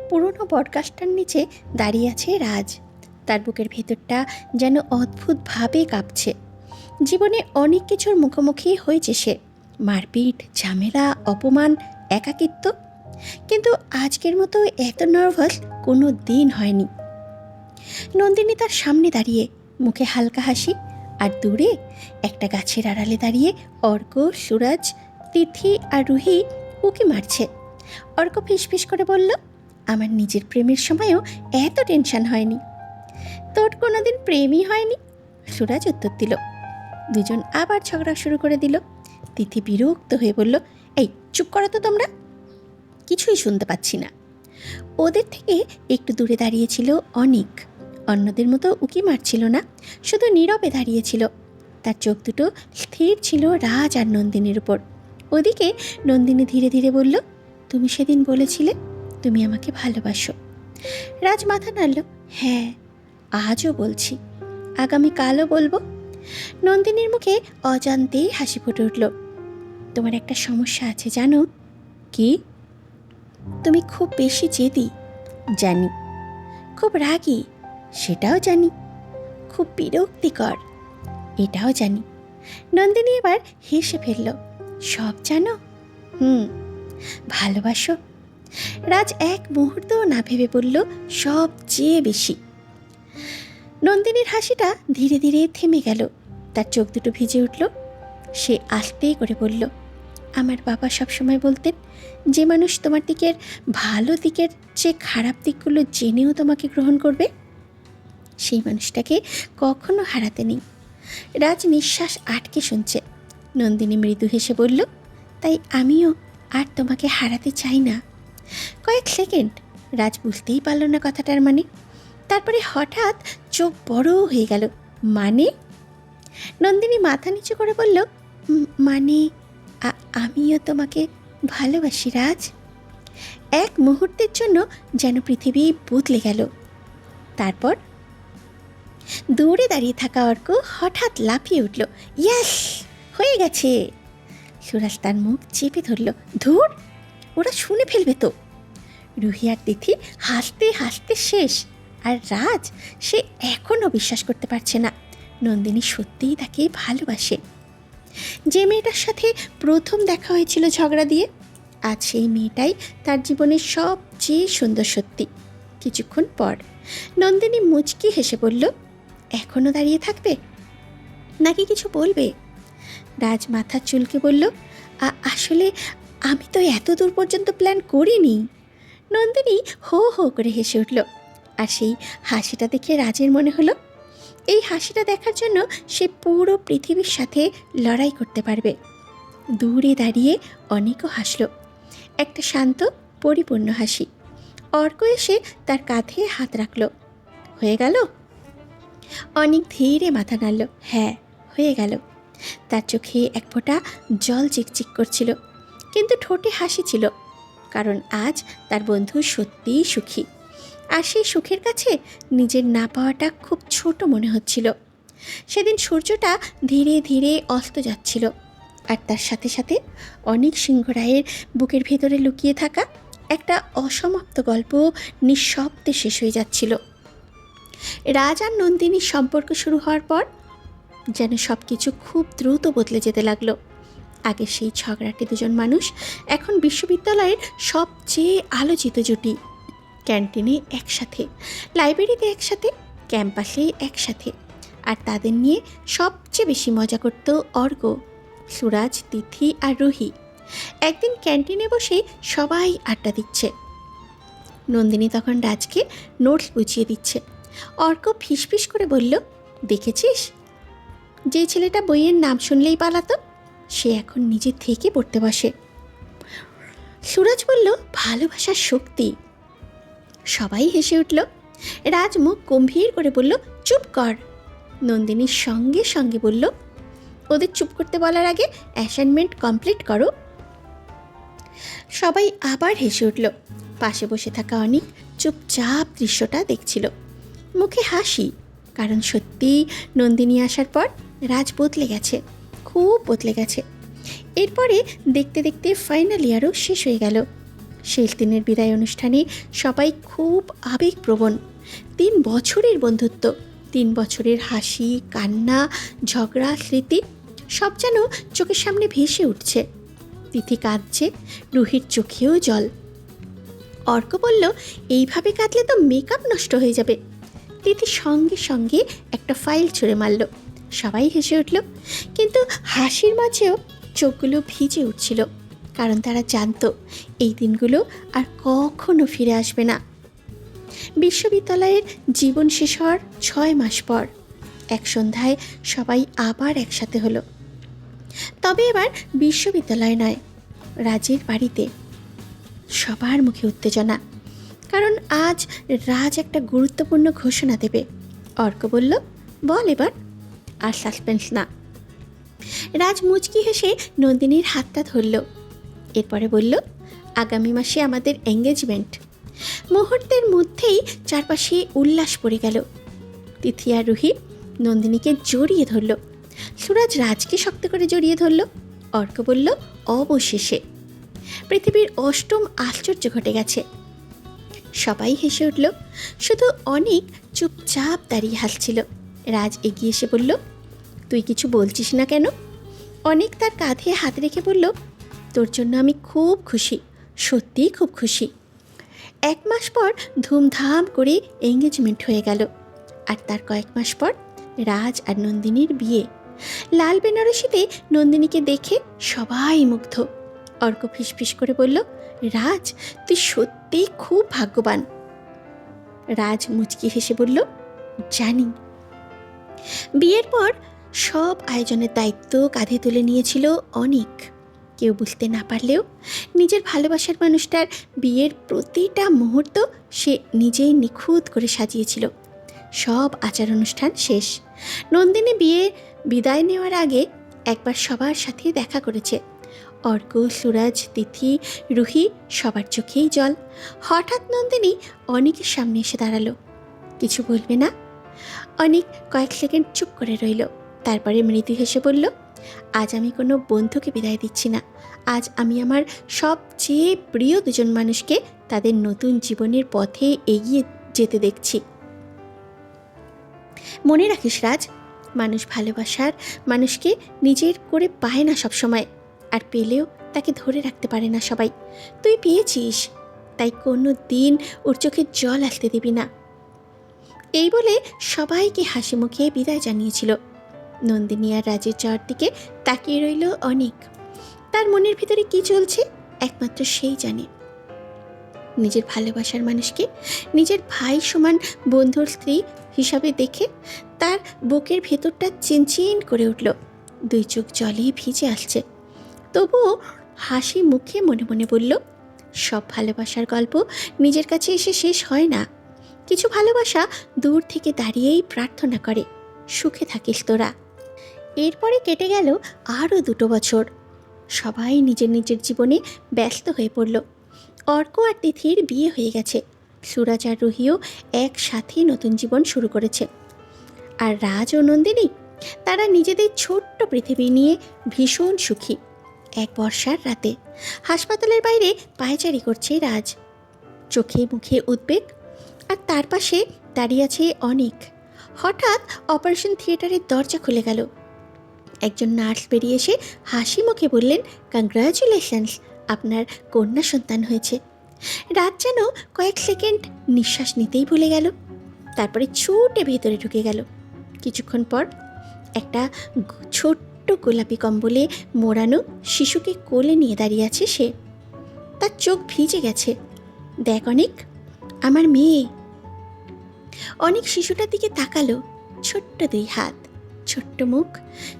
পুরনো বটগাছটার নিচে দাঁড়িয়ে আছে রাজ। তার বুকের ভেতরটা যেন অদ্ভুতভাবে কাঁপছে। জীবনে অনেক কিছুর মুখোমুখি হয়েছে সে, মারপিট, ঝামেলা, অপমান, একাকিত্ব, কিন্তু আজকের মতো এত নার্ভাস কোনো দিন হয়নি। নন্দিনী তার সামনে দাঁড়িয়ে, মুখে হালকা হাসি, আর দূরে একটা গাছের আড়ালে দাঁড়িয়ে অর্ক, সুরাজ, তিথি আর রুহি উকি মারছে। অর্ক ফিসফিস করে বলল, আমার নিজের প্রেমের সময়ও এত টেনশন হয়নি। তোর কোনোদিন প্রেমই হয়নি, সুরাজ উত্তর দিল। দুজন আবার ঝগড়া শুরু করে দিল। তিথি বিরক্ত হয়ে বলল, এই চুপ করো তো তোমরা, কিছুই শুনতে পাচ্ছি না। ওদের থেকে একটু দূরে দাঁড়িয়েছিল অনিক। অন্যদের মতো উকি মারছিল না, শুধু নীরবে দাঁড়িয়েছিল। তার চোখ দুটো স্থির ছিল রাজ আর নন্দিনীর উপর। ওদিকে নন্দিনী ধীরে ধীরে বলল, তুমি সেদিন বলেছিলে তুমি আমাকে ভালোবাসো। রাজ মাথা নাড়ল, হ্যাঁ, আজও বলছি, আগামীকালও বলবো। নন্দিনীর মুখে অজান্তেই হাসি ফুটে উঠল। তোমার একটা সমস্যা আছে জানো? কি? তুমি খুব বেশি জেদি, জানি। খুব রাগী, সেটাও জানি। খুব বিরক্তিকর, এটাও জানি। নন্দিনী এবার হেসে ফেলল, সব জানো? ভালোবাসো? রাজ এক মুহূর্তও না ভেবে বলল, সবচেয়ে বেশি। নন্দিনীর হাসিটা ধীরে ধীরে থেমে গেল, তার চোখ দুটো ভিজে উঠল। সে আস্তেই করে বলল, আমার বাবা সবসময় বলতেন, যে মানুষ তোমার দিকের ভালো দিকের চেয়ে খারাপ দিকগুলো জেনেও তোমাকে গ্রহণ করবে, সেই মানুষটাকে কখনো হারাতে নেই। রাজ নিঃশ্বাস আটকে শুনছে। নন্দিনী মৃদু হেসে বলল, তাই আমিও আর তোমাকে হারাতে চাই না। কয়েক সেকেন্ড রাজ বুঝতেই পারল না কথাটার মানে। তারপরে হঠাৎ চোখ বড় হয়ে গেল। মানে? নন্দিনী মাথা নিচু করে বলল, মানে আমিও তোমাকে ভালোবাসি রাজ। এক মুহূর্তের জন্য যেন পৃথিবী বদলে গেল। তারপর দৌড়ে দাঁড়িয়ে থাকা অর্ক হঠাৎ লাফিয়ে উঠল, ইয়েস, হয়ে গেছে। সুরাজ তার মুখ চেপে ধরল, ধুর, ওরা শুনে ফেলবে তো। রুহি আর তিথি হাসতে হাসতে শেষ, আর রাজ, সে এখনও বিশ্বাস করতে পারছে না নন্দিনী সত্যিই তাকে ভালোবাসে। যে মেয়েটার সাথে প্রথম দেখা হয়েছিল ঝগড়া দিয়ে, আজ সেই মেয়েটাই তার জীবনের সবচেয়ে সুন্দর সত্যি। কিছুক্ষণ পর নন্দিনী মুচকি হেসে বলল, এখনও দাঁড়িয়ে থাকবে নাকি কিছু বলবে? রাজ মাথা চুলকে বলল, আসলে আমি তো এত দূর পর্যন্ত প্ল্যান করিনি। নন্দিনী হো হো করে হেসে উঠল, আর সেই হাসিটা দেখে রাজের মনে হলো, এই হাসিটা দেখার জন্য সে পুরো পৃথিবীর সাথে লড়াই করতে পারবে। দূরে দাঁড়িয়ে অনেকও হাসল, একটা শান্ত পরিপূর্ণ হাসি। অর্ক এসে তার কাঁধে হাত রাখল। হয়ে গেল? অনেক ধীরে মাথা নাড়ল, হ্যাঁ, হয়ে গেল। তার চোখে এক ফোঁটা জল চিকচিক করছিল, কিন্তু ঠোঁটে হাসি ছিল, কারণ আজ তার বন্ধু সত্যিই সুখী। আর সেই সুখের কাছে নিজের না পাওয়াটা খুব ছোট মনে হচ্ছিল। সেদিন সূর্যটা ধীরে ধীরে অস্ত যাচ্ছিল, আর তার সাথে সাথে অনেক সিংহরায়ের বুকের ভেতরে লুকিয়ে থাকা একটা অসমাপ্ত গল্প নিঃশব্দে শেষ হয়ে যাচ্ছিল। রাজ আর নন্দিনীর সম্পর্ক শুরু হওয়ার পর যেন সব কিছু খুব দ্রুত বদলে যেতে লাগলো। আগে সেই ঝগড়াটে দুজন মানুষ এখন বিশ্ববিদ্যালয়ের সবচেয়ে আলোচিত জুটি। ক্যান্টিনে একসাথে, লাইব্রেরিতে একসাথে, ক্যাম্পাসে একসাথে। আর তাদের নিয়ে সবচেয়ে বেশি মজা করত অর্ক, সুরাজ, তিথি আর রুহি। একদিন ক্যান্টিনে বসে সবাই আড্ডা দিচ্ছে। নন্দিনী তখন রাজকে নোটস বুঝিয়ে দিচ্ছে। অর্ক ফিসফিস করে বলল, দেখেছিস, যে ছেলেটা বইয়ের নাম শুনলেই পালাতো, সে এখন নিজে থেকে পড়তে বসে। সুরাজ বলল, ভালোবাসার শক্তি। সবাই হেসে উঠল। রাজ মুখ গম্ভীর করে বলল, চুপ কর। নন্দিনীর সঙ্গে সঙ্গে বলল, ওদের চুপ করতে বলার আগে অ্যাসাইনমেন্ট কমপ্লিট করো। সবাই আবার হেসে উঠল। পাশে বসে থাকা অনেক চুপচাপ দৃশ্যটা দেখছিল, মুখে হাসি, কারণ সত্যিই নন্দিনী আসার পর রাজ বদলে গেছে, খুব বদলে গেছে। এরপরে দেখতে দেখতে ফাইনাল ইয়ারও শেষ হয়ে গেল। শেষ দিনের বিদায় অনুষ্ঠানে সবাই খুব আবেগপ্রবণ। 3 বছরের বন্ধুত্ব, 3 বছরের হাসি, কান্না, ঝগড়া, স্মৃতি সব যেন চোখের সামনে ভেসে উঠছে। তিথি কাঁদছে, রুহির চোখেও জল। অর্ক বলল, এইভাবে কাঁদলে তো মেকআপ নষ্ট হয়ে যাবে। তিথি সঙ্গে সঙ্গে একটা ফাইল ছুঁড়ে মারল। সবাই হেসে উঠল, কিন্তু হাসির মাঝেও চোখগুলো ভিজে উঠছিল, কারণ তারা জানতো এই দিনগুলো আর কখনো ফিরে আসবে না। বিশ্ববিদ্যালয়ের জীবন শেষ হওয়ার 6 মাস পর এক সন্ধ্যায় সবাই আবার একসাথে হলো। তবে এবার বিশ্ববিদ্যালয় নয়, রাজের বাড়িতে। সবার মুখে উত্তেজনা, কারণ আজ রাজ একটা গুরুত্বপূর্ণ ঘোষণা দেবে। অর্ক বলল, বল এবার। আর সাসপেন্স না। রাজ মুচকি হেসে নন্দিনীর হাতটা ধরল, এরপরে বলল, আগামী মাসে আমাদের এঙ্গেজমেন্ট। মুহূর্তের মধ্যেই চারপাশে উল্লাস পড়ে গেল। তিথি আর রুহি নন্দিনীকে জড়িয়ে ধরল। সুরাজ রাজকে শক্ত করে জড়িয়ে ধরল। অর্ক বলল, অবশেষে পৃথিবীর 8ম আশ্চর্য ঘটে গেছে। সবাই হেসে উঠল, শুধু অনেক চুপচাপ দাঁড়িয়ে হাসছিল। রাজ এগিয়ে এসে বলল, তুই কিছু বলছিস না কেন? অনেক তার কাঁধে হাত রেখে বলল, তোর জন্য আমি খুব খুশি, সত্যিই খুব খুশি। 1 মাস পর ধুমধাম করে এঙ্গেজমেন্ট হয়ে গেল। আর তার কয়েক মাস পর রাজ আর নন্দিনীর বিয়ে। লাল বেনারসিতে নন্দিনীকে দেখে সবাই মুগ্ধ। অর্ক ফিসফিস করে বলল, রাজ, তুই সত্যিই খুব ভাগ্যবান। রাজ মুচকি হেসে বলল, জানি। বিয়ের পর সব আয়োজনের দায়িত্ব কাঁধে তুলে নিয়েছিল অনেক। কেউ বুঝতে না পারলেও নিজের ভালোবাসার মানুষটার বিয়ের প্রতিটা মুহূর্ত সে নিজেই নিখুঁত করে সাজিয়েছিল। সব আচার অনুষ্ঠান শেষ। নন্দিনী বিয়ে বিদায় নেওয়ার আগে একবার সবার সাথে দেখা করেছে। অর্ক, সুরাজ, তিথি, রুহি সবার চোখেই জল। হঠাৎ নন্দিনী অনেকের সামনে এসে দাঁড়ালো। কিছু বলবে না? অনেক কয়েক সেকেন্ড চুপ করে রইল। তারপরে মৃদু হেসে বলল, আজ আমি কোনো বন্ধুকে বিদায় দিচ্ছি না। আজ আমি আমার সবচেয়ে প্রিয় 2জন মানুষকে তাদের নতুন জীবনের পথে এগিয়ে যেতে দেখছি। মনে রাখিস রাজ, মানুষ ভালোবাসার মানুষকে নিজের করে পায় না সবসময়, আর পেলেও তাকে ধরে রাখতে পারে না সবাই। তুই পেয়েছিস, তাই কোনো দিন ওর চোখে জল আসতে দিবি না। এই বলে সবাইকে হাসি মুখে বিদায় জানিয়েছিল। নন্দিনী আর রাজের যাওয়ার দিকে তাকিয়ে রইল অনেক। তার মনের ভিতরে কি চলছে একমাত্র সেই জানে। নিজের ভালোবাসার মানুষকে নিজের ভাই সমান বন্ধুর স্ত্রী হিসাবে দেখে তার বুকের ভেতরটা চিনচিন করে উঠল। 2 চোখ জলে ভিজে আসছে। তবুও হাসি মুখে মনে মনে বলল, সব ভালোবাসার গল্প নিজের কাছে এসে শেষ হয় না। কিছু ভালোবাসা দূর থেকে দাঁড়িয়েই প্রার্থনা করে, সুখে থাকিস তোরা। এরপরে কেটে গেল আরও 2 বছর। সবাই নিজের নিজের জীবনে ব্যস্ত হয়ে পড়ল। অর্ক আর তিথির বিয়ে হয়ে গেছে। সুরাজ আর রুহিও একসাথেই নতুন জীবন শুরু করেছে। আর রাজ ও নন্দিনী, তারা নিজেদের ছোট্ট পৃথিবী নিয়ে ভীষণ সুখী। এক বর্ষার রাতে হাসপাতালের বাইরে পায়চারি করছে রাজ, চোখে মুখে উদ্বেগ। আর তার পাশে দাঁড়িয়ে আছে অনেক। হঠাৎ অপারেশন থিয়েটারের দরজা খুলে গেল। একজন নার্স বেরিয়ে এসে হাসি মুখে বললেন, কংগ্রাচুলেশনস, আপনার কন্যা সন্তান হয়েছে। রাত যেন কয়েক সেকেন্ড নিঃশ্বাস নিতেই ভুলে গেল। তারপরে ছুটে ভেতরে ঢুকে গেল। কিছুক্ষণ পর একটা ছোট্ট গোলাপি কম্বলে মোড়ানো শিশুকে কোলে নিয়ে দাঁড়িয়ে আছে সে। তার চোখ ভিজে গেছে। দেখ অনেক, আমার মেয়ে। অনেক শিশুটার দিকে তাকালো। ছোট্ট 2 হাত, ছোট্ট মুখ।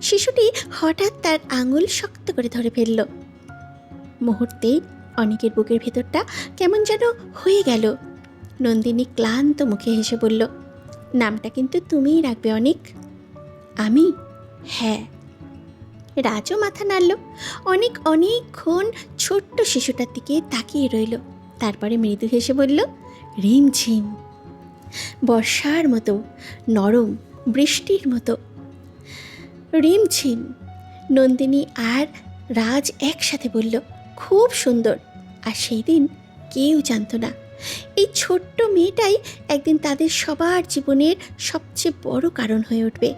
শিশুটি হঠাৎ তার আঙুল শক্ত করে ধরে ফেলল। মুহূর্তেই অনেকের বুকের ভেতরটা কেমন যেন হয়ে গেল। নন্দিনী ক্লান্ত মুখে হেসে বলল, নামটা কিন্তু তুমিই রাখবে অনেক। আমি? হ্যাঁ। রাজও মাথা নাড়ল। অনেকক্ষণ ছোট্ট শিশুটার দিকে তাকিয়ে রইল। তারপরে মৃদু হেসে বলল, রিমঝিম। বর্ষার মতো নরম, বৃষ্টির মতো। রিমঝিম। নন্দিনী আর রাজ একসাথে বলল, খুব সুন্দর। আর সেই দিন কেউ জানত না এই ছোট্ট মেয়েটাই একদিন তাদের সবার জীবনের সবচেয়ে বড় কারণ হয়ে উঠবে।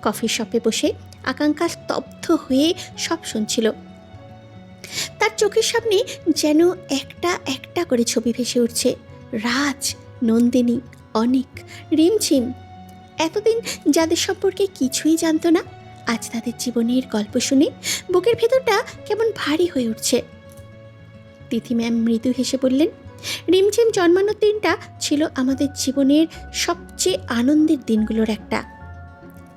কফি শপে বসে আকাঙ্ক্ষা স্তব্ধ হয়ে সব শুনছিল। তার চোখের সামনে যেন একটা একটা করে ছবি ভেসে উঠছে। রাজ, নন্দিনী, অনিক, রিমঝিম, এতদিন যাদের সম্পর্কে কিছুই জানতো না, আজ তাদের জীবনের গল্প শুনে বুকের ভেতরটা কেমন ভারী হয়ে উঠছে। তিথি ম্যাম মৃদু হেসে বললেন, রিমঝিম জন্মানোর দিনটা ছিল আমাদের জীবনের সবচেয়ে আনন্দের দিনগুলোর একটা।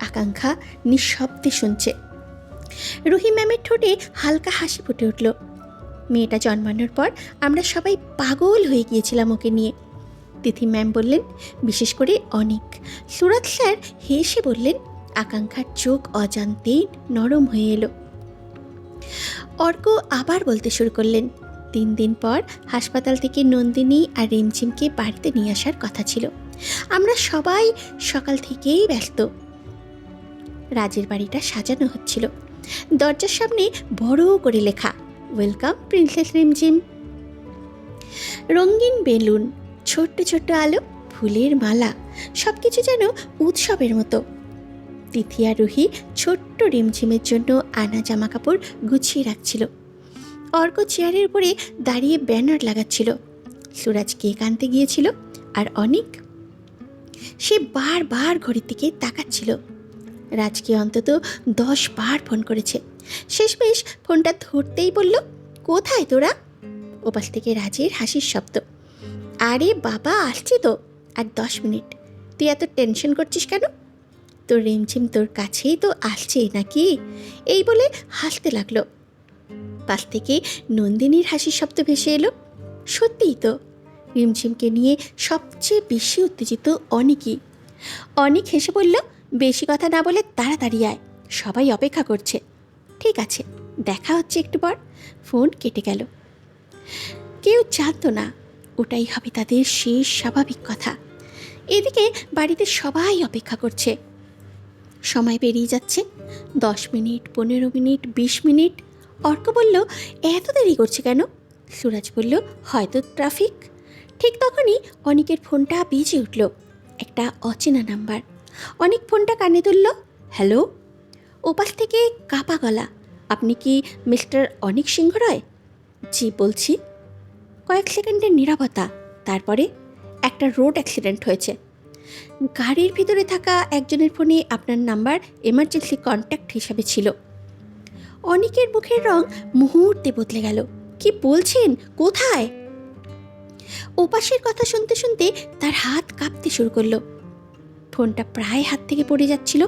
আকাঙ্ক্ষা নিঃশব্দে শুনছে। রুহি ম্যামের ঠোঁটে হালকা হাসি ফুটে উঠল। মেয়েটা জন্মানোর পর আমরা সবাই পাগল হয়ে গিয়েছিলাম ওকে নিয়ে। তিথি ম্যাম বললেন, বিশেষ করে অনিক। সুরত স্যার হেসে বললেন, আকাঙ্ক্ষার চোখ অজান্তেই নরম হয়ে এলো। অর্ক আবার বলতে শুরু করলেন, 3 দিন পর হাসপাতাল থেকে নন্দিনী আর রিমঝিমকে বাড়িতে নিয়ে আসার কথা ছিল। আমরা সবাই সকাল থেকেই ব্যস্ত। রাজের বাড়িটা সাজানো হচ্ছিল। দরজার সামনে বড় করে লেখা, ওয়েলকাম প্রিন্সেস রিমঝিম। রঙিন বেলুন, ছোট্ট ছোট্ট আলো, ফুলের মালা, সবকিছু যেন উৎসবের মতো। তিথি আর রুহি ছোট্ট রিমঝিমের জন্য আনা জামা কাপড় গুছিয়ে রাখছিল। অর্ক চেয়ারের উপরে দাঁড়িয়ে ব্যানার লাগাচ্ছিল। সুরাজ কেক আনতে গিয়েছিল, আর অনিক সে বারবার ঘড়ির দিকে তাকাচ্ছিল। রাজকে অন্তত 10 বার ফোন করেছে। শেষমেশ ফোনটা ধরতেই বলল, কোথায় তোরা? ওপাশ থেকে রাজের হাসির শব্দ, আরে বাবা আসছি তো, আর 10 মিনিট। তুই এত টেনশন করছিস কেন? তোর রিমঝিম তোর কাছেই তো আসছেই নাকি? এই বলে হাসতে লাগলো। পাশ থেকে নন্দিনীর হাসির শব্দ ভেসে এলো। সত্যিই তো, রিমঝিমকে নিয়ে সবচেয়ে বেশি উত্তেজিত অনিকই। অনিক হেসে বলল, বেশি কথা না বলে তাড়াতাড়ি আয়, সবাই অপেক্ষা করছে। ঠিক আছে, দেখা হচ্ছে একটু পর। ফোন কেটে গেল। কেউ জানতো না ওটাই হবে তাদের শেষ স্বাভাবিক কথা। এদিকে বাড়িতে সবাই অপেক্ষা করছে। সময় পেরিয়ে যাচ্ছে, 10 মিনিট, 15 মিনিট, 20 মিনিট। অর্ক বলল, এত দেরি করছে কেন? সুরাজ বলল, হয়তো ট্রাফিক। ঠিক তখনই অনিকের ফোনটা বেজে উঠল। একটা অচেনা নাম্বার। অনিক ফোনটা কানে তুলল। হ্যালো। ওপাশ থেকে কাপা গলা, আপনি কি মিস্টার অনিক সিংহ রায়? জি বলছি। কয়েক সেকেন্ডের নীরবতা, তারপরে, একটা রোড অ্যাক্সিডেন্ট হয়েছে। গাড়ির ভিতরে থাকা একজনের ফোনে আপনার নাম্বার এমার্জেন্সি কন্ট্যাক্ট হিসাবে ছিল। অনিকের মুখের রং মুহূর্তে বদলে গেল। কি বলছেন? কোথায়? ওপাশের কথা শুনতে শুনতে তার হাত কাঁপতে শুরু করলো। ফোনটা প্রায় হাত থেকে পড়ে যাচ্ছিল।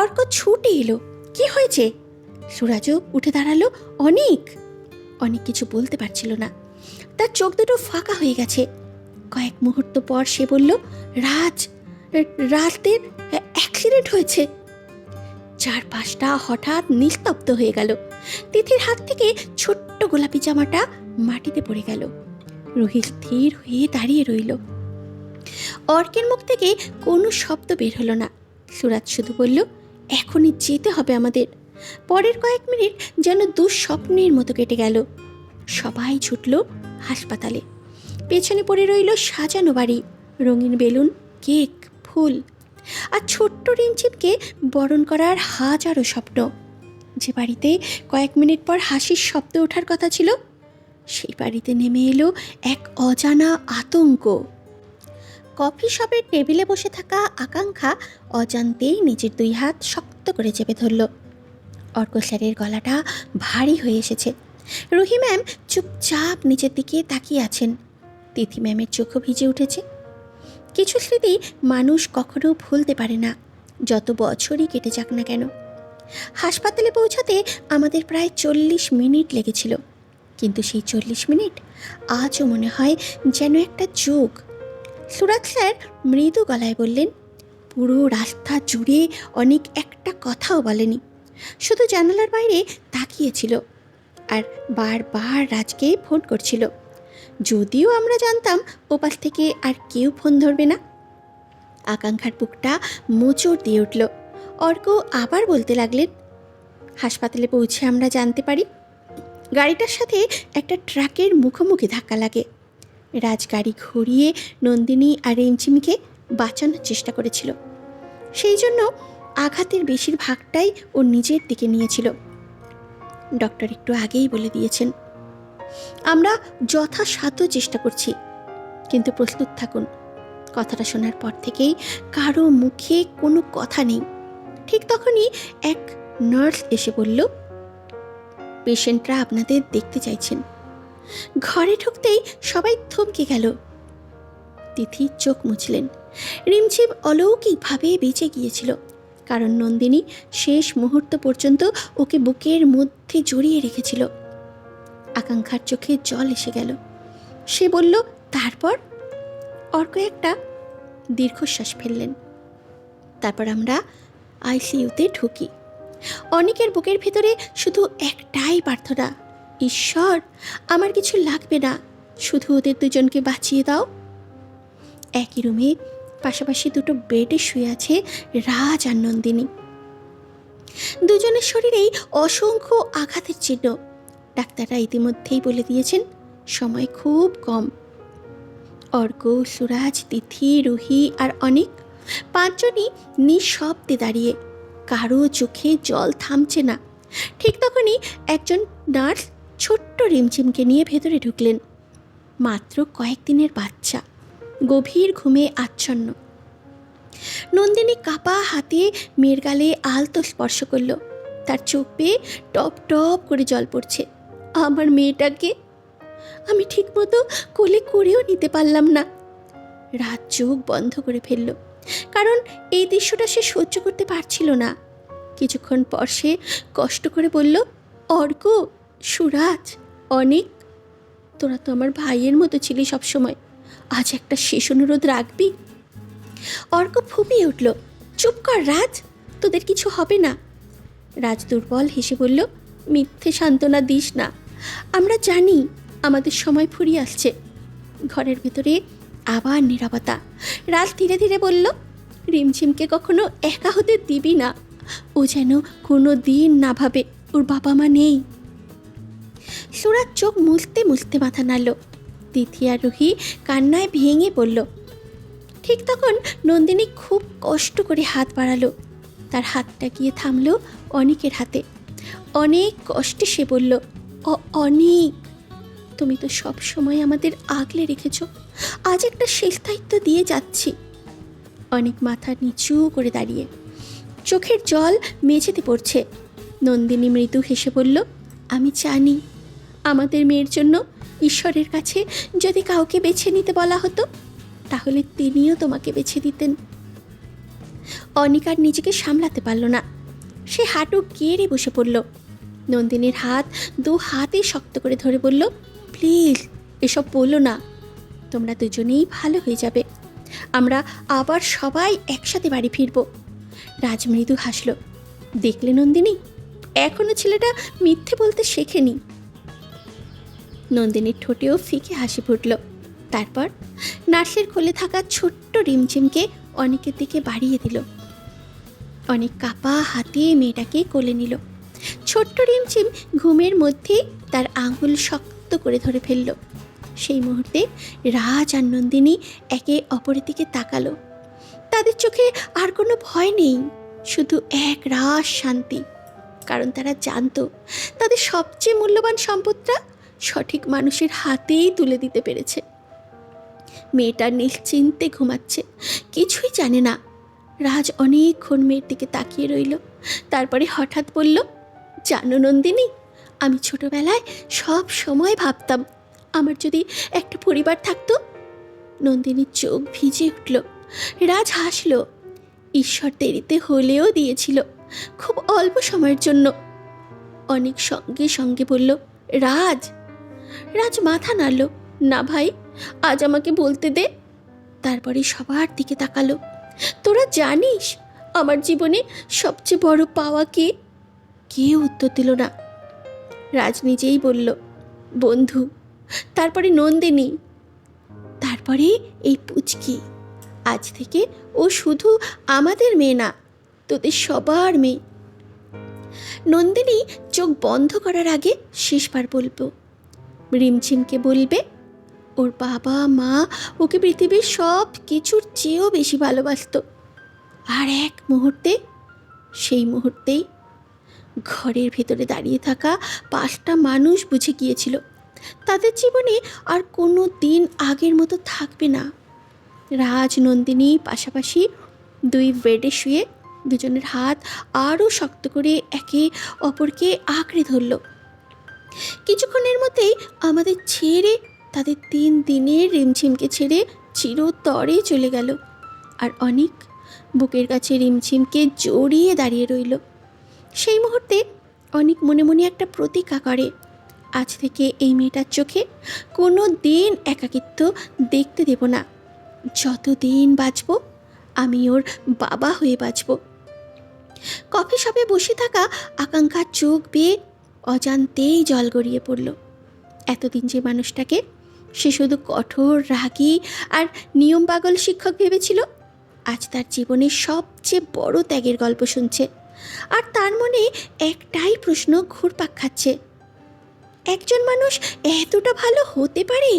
অর্ক ছুটে এলো। কি হয়েছে? সুরাজও উঠে দাঁড়ালো। অনিক কিছু বলতে পারছিল না। তার চোখ দুটো ফাঁকা হয়ে গেছে। কয়েক মুহূর্ত পর সে বলল, রাজদের অ্যাক্সিডেন্ট হয়েছে। চারপাশটা হঠাৎ নিস্তব্ধ হয়ে গেল। তিথির হাত থেকে ছোট্ট গোলাপি জামাটা মাটিতে পড়ে গেল। রুহি স্থির হয়ে দাঁড়িয়ে রইল। অর্কের মুখ থেকে কোনো শব্দ বের হলো না। সুরাজ শুধু বলল, এখনই যেতে হবে আমাদের। পরের কয়েক মিনিট যেন দুঃস্বপ্নের মতো কেটে গেল। সবাই ছুটল হাসপাতালে। পেছনে পড়ে রইল সাজানো বাড়ি, রঙিন বেলুন, কেক, ফুল, আর ছোট্ট রিমঝিমকে বরণ করার হাজারো স্বপ্ন। যে বাড়িতে কয়েক মিনিট পর হাসির শব্দ ওঠার কথা ছিল, সেই বাড়িতে নেমে এলো এক অজানা আতঙ্ক। কফি শপের টেবিলে বসে থাকা আকাঙ্ক্ষা অজান্তেই নিজের 2 হাত শক্ত করে চেপে ধরল। অর্ক স্যারের গলাটা ভারী হয়ে এসেছে। রুহি ম্যাম চুপচাপ নিচের দিকে তাকিয়ে আছেন। তিথি ম্যামের চোখও ভিজে উঠেছে। কিছু স্মৃতি মানুষ কখনো ভুলতে পারে না, যত বছরই কেটে যাক না কেন। হাসপাতালে পৌঁছাতে আমাদের প্রায় 40 মিনিট লেগেছিল, কিন্তু সেই 40 মিনিট আজও মনে হয় যেন একটা যুগ। সুরাজ স্যার মৃদু গলায় বললেন, পুরো রাস্তা জুড়ে অনেক একটা কথাও বলেনি, শুধু জানালার বাইরে তাকিয়েছিল আর বারবার রাজকে ফোন করছিল। যদিও আমরা জানতাম ওপাশ থেকে আর কেউ ফোন ধরবে না। আকাঙ্ক্ষার বুকটা মোচড় দিয়ে উঠল। অর্ক আবার বলতে লাগলেন, হাসপাতালে পৌঁছে আমরা জানতে পারি গাড়িটার সাথে একটা ট্রাকের মুখোমুখি ধাক্কা লাগে। রাজ গাড়ি ঘুরিয়ে নন্দিনী আর রিমঝিমকে বাঁচানোর চেষ্টা করেছিল, সেই জন্য আঘাতের বেশিরভাগটাই ও নিজের দিকে নিয়েছিল। ডক্টর একটু আগেই বলে দিয়েছেন, আমরা যথাসাধ্য চেষ্টা করছি, কিন্তু প্রস্তুত থাকুন। কথাটা শোনার পর থেকেই কারো মুখে কোনো কথা নেই। ঠিক তখনই এক নার্স এসে বলল, পেশেন্টরা আপনাদের দেখতে চাইছেন। ঘরে ঢুকতেই সবাই থমকে গেল। তিথি চোখ মুছলেন। রিমঝিম অলৌকিকভাবে বেঁচে গিয়েছিল, কারণ নন্দিনী শেষ মুহূর্ত পর্যন্ত ওকে বুকের মধ্যে জড়িয়ে রেখেছিল। আকাঙ্ক্ষার চোখে জল এসে গেল। সে বলল, তারপর? অর্ক একটা দীর্ঘশ্বাস ফেললেন। তারপর আমরা আইসিইউতে ঢুকি। অনেকের বুকের ভেতরে শুধু একটাই প্রার্থনা, ঈশ্বর, আমার কিছু লাগবে না, শুধু ওদের দুজনকে বাঁচিয়ে দাও। একই রুমে পাশাপাশি দুটো বেডে শুয়ে আছে রাজ আর নন্দিনী। দুজনের শরীরেই অসংখ্য আঘাতের চিহ্ন। ডাক্তাররা ইতিমধ্যেই বলে দিয়েছেন সময় খুব কম। অর্ক, সুরাজ, তিথি, রুহি আর অনেক, পাঁচজনই নিঃশব্দে দাঁড়িয়ে। কারো চোখে জল থামছে না। ঠিক তখনই একজন নার্স ছোট্ট রিমঝিমকে নিয়ে ভেতরে ঢুকলেন। মাত্র কয়েকদিনের বাচ্চা, গভীর ঘুমে আচ্ছন্ন। নন্দিনী কাপা হাতে মেয়ের গালে আলতো স্পর্শ করল। তার চোখ বেয়ে টপ টপ করে জল পড়ছে। আমার মেয়েটাকে আমি ঠিকমতো কোলে করেও নিতে পারলাম না। রাত চোখ বন্ধ করে ফেলল, কারণ এই দৃশ্যটা সে সহ্য করতে পারছিল না। কিছুক্ষণ পর সে কষ্ট করে বলল, অর্ক, সুরাজ, অনেক, তোরা তো আমার ভাইয়ের মতো ছিলি সবসময়, আজ একটা শেষ অনুরোধ রাখবি? অর্ক ফুপিয়ে উঠল, চুপ কর রাজ, তোদের কিছু হবে না। রাজ দুর্বল হেসে বলল, মিথ্যে সান্ত্বনা দিস না, আমরা জানি আমাদের সময় ফুরিয়ে আসছে। ঘরের ভেতরে আবার নীরবতা। রাজ ধীরে ধীরে বলল, রিমঝিমকে কখনো একা হতে দিবি না। ও যেন কোনো দিন না ভাবে ওর বাবা মা নেই। সুরাজ চোখ মুছতে মুছতে মাথা নাড়ল। তিথি আর রুহি কান্নায় ভেঙে পড়ল। ঠিক তখন নন্দিনী খুব কষ্ট করে হাত বাড়ালো। তার হাতটা গিয়ে থামল অনেকের হাতে। অনেক কষ্টে সে বলল, অনেক, তুমি তো সব সময় আমাদের আগলে রেখেছ, আজ একটা শেষ দায়িত্ব দিয়ে যাচ্ছি। অনেক মাথা নিচু করে দাঁড়িয়ে, চোখের জল মেঝেতে পড়ছে। নন্দিনী মৃদু হেসে বলল, আমি জানি আমাদের মেয়ের জন্য ঈশ্বরের কাছে যদি কাউকে বেছে নিতে বলা হতো, তাহলে তিনিও তোমাকে বেছে দিতেন। অনিক আর নিজেকে সামলাতে পারল না। সে হাঁটু গেড়ে বসে পড়ল। নন্দিনীর হাত দু হাতে শক্ত করে ধরে বলল, প্লিজ এসব বলো না, তোমরা দুজনেই ভালো হয়ে যাবে। আমরা আবার সবাই একসাথে বাড়ি ফিরব। রাজ মৃদু হাসল। দেখলে নন্দিনী, এখনো ছেলেটা মিথ্যে বলতে শেখেনি। নন্দিনীর ঠোঁটেও ফিকে হাসি ফুটল। তারপর নার্সের কোলে থাকা ছোট্ট রিমঝিমকে অনেকের দিকে বাড়িয়ে দিল। অনেক কাপা হাতে মেয়েটাকে কোলে নিল। ছোট্ট রিমঝিম ঘুমের মধ্যে তার আঙুল শক্ত করে ধরে ফেলল। সেই মুহূর্তে রাজ আর নন্দিনী একে অপরের দিকে তাকালো। তাদের চোখে আর কোনো ভয় নেই, শুধু এক রাস শান্তি। কারণ তারা জানতো তাদের সবচেয়ে মূল্যবান সম্পদটা সঠিক মানুষের হাতেই তুলে দিতে পেরেছে। মেয়েটা নিশ্চিন্তে ঘুমাচ্ছে, কিছুই জানে না। রাজ অনেকক্ষণ মেয়ের দিকে তাকিয়ে রইল। তারপরে হঠাৎ বলল, জানো নন্দিনী, আমি ছোটবেলায় সব সময় ভাবতাম আমার যদি একটা পরিবার থাকতো। নন্দিনীর চোখ ভিজে উঠল। রাজ হাসল। ঈশ্বর দেরিতে হলেও দিয়েছিল, খুব অল্প সময়ের জন্য। অনেক সঙ্গে সঙ্গে বলল, রাজ। রাজ মাথা নাড়ল, না ভাই, আজ আমাকে বলতে দে। তারপরে সবার দিকে তাকালো। তোরা জানিস আমার জীবনে সবচেয়ে বড় পাওয়া কে? কেউ উত্তর দিল না। রাজ নিজেই বলল, বন্ধু। তারপরে নন্দিনী, তারপরে এই পুচকি। আজ থেকে ও শুধু আমাদের মেয়ে না, তোদের সবার মেয়ে। নন্দিনী চোখ বন্ধ করার আগে শেষবার বলবো, রিমঝিমকে বলবে ওর বাবা মা ওকে পৃথিবীর সব কিছুর চেয়েও বেশি ভালোবাসত। আর এক মুহূর্তে, সেই মুহূর্তেই ঘরের ভেতরে দাঁড়িয়ে থাকা 5টা মানুষ বুঝে গিয়েছিল তাদের জীবনে আর কোনো দিন আগের মতো থাকবে না। রাজ নন্দিনী পাশাপাশি 2 বেডে শুয়ে দুজনের হাত আরও শক্ত করে একে অপরকে আঁকড়ে ধরল। কিছুক্ষণের মধ্যেই আমাদের ছেড়ে, তাদের 3 দিনের রিমঝিমকে ছেড়ে চিরতরে চলে গেল। আর অনেক বুকের কাছে রিমঝিমকে জড়িয়ে দাঁড়িয়ে রইল। সেই মুহূর্তে অনেক মনে মনে একটা প্রতিজ্ঞা করে, আজ থেকে এই মেয়েটার চোখে কোনো দিন একাকিত্ব দেখতে দেব না। যতদিন বাঁচব আমি ওর বাবা হয়ে বাঁচব। কফি শপে বসে থাকা আকাঙ্ক্ষার চোখ বেয়ে অজান্তেই জল গড়িয়ে পড়ল। এতদিন যে মানুষটাকে সে শুধু কঠোর, রাগী আর নিয়ম পাগল শিক্ষক ভেবেছিল, আজ তার জীবনের সবচেয়ে বড় ত্যাগের গল্প শুনছে। আর তার মনে একটাই প্রশ্ন ঘুরপাক খাচ্ছে, একজন মানুষ এতটা ভালো হতে পারে?